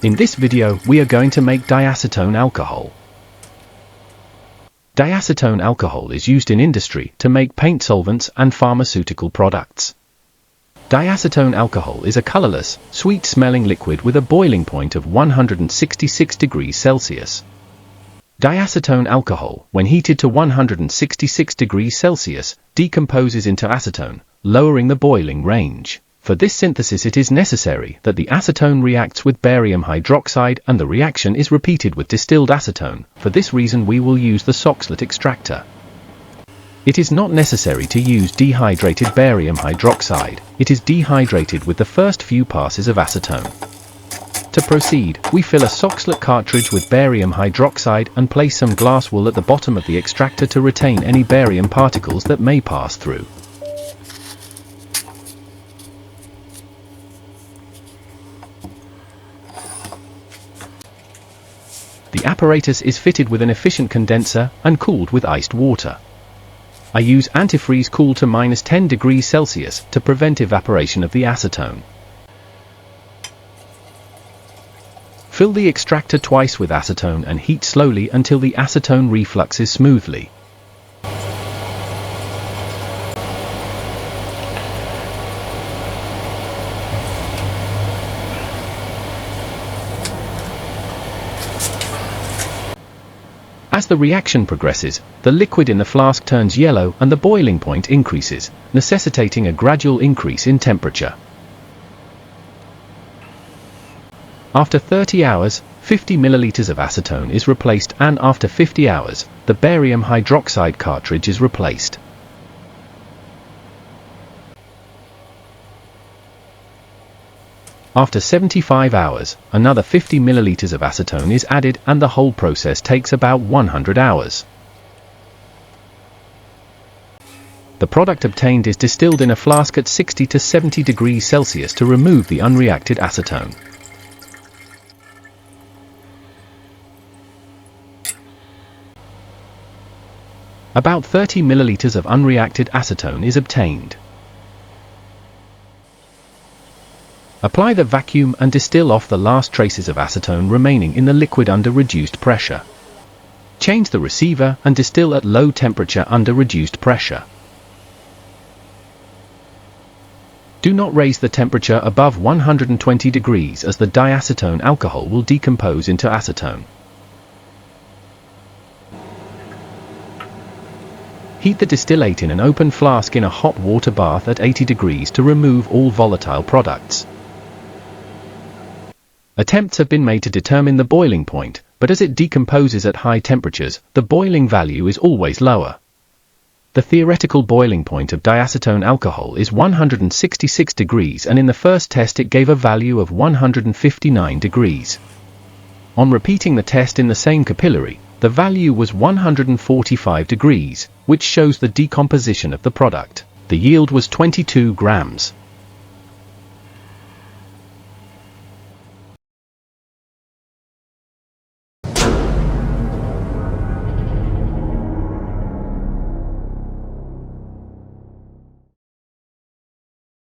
In this video, we are going to make diacetone alcohol. Diacetone alcohol is used in industry to make paint solvents and pharmaceutical products. Diacetone alcohol is a colorless, sweet-smelling liquid with a boiling point of 166 degrees Celsius. Diacetone alcohol, when heated to 166 degrees Celsius, decomposes into acetone, lowering the boiling range. For this synthesis it is necessary that the acetone reacts with barium hydroxide and the reaction is repeated with distilled acetone. For this reason we will use the Soxhlet extractor. It is not necessary to use dehydrated barium hydroxide, it is dehydrated with the first few passes of acetone. To proceed, we fill a Soxhlet cartridge with barium hydroxide and place some glass wool at the bottom of the extractor to retain any barium particles that may pass through. The apparatus is fitted with an efficient condenser and cooled with iced water. I use antifreeze cool to -10 degrees Celsius to prevent evaporation of the acetone. Fill the extractor twice with acetone and heat slowly until the acetone refluxes smoothly. As the reaction progresses, the liquid in the flask turns yellow and the boiling point increases, necessitating a gradual increase in temperature. After 30 hours, 50 milliliters of acetone is replaced, and after 50 hours, the barium hydroxide cartridge is replaced. After 75 hours, another 50 milliliters of acetone is added and the whole process takes about 100 hours. The product obtained is distilled in a flask at 60 to 70 degrees Celsius to remove the unreacted acetone. About 30 milliliters of unreacted acetone is obtained. Apply the vacuum and distill off the last traces of acetone remaining in the liquid under reduced pressure. Change the receiver and distill at low temperature under reduced pressure. Do not raise the temperature above 120 degrees as the diacetone alcohol will decompose into acetone. Heat the distillate in an open flask in a hot water bath at 80 degrees to remove all volatile products. Attempts have been made to determine the boiling point, but as it decomposes at high temperatures, the boiling value is always lower. The theoretical boiling point of diacetone alcohol is 166 degrees and in the first test it gave a value of 159 degrees. On repeating the test in the same capillary, the value was 145 degrees, which shows the decomposition of the product. The yield was 22 grams.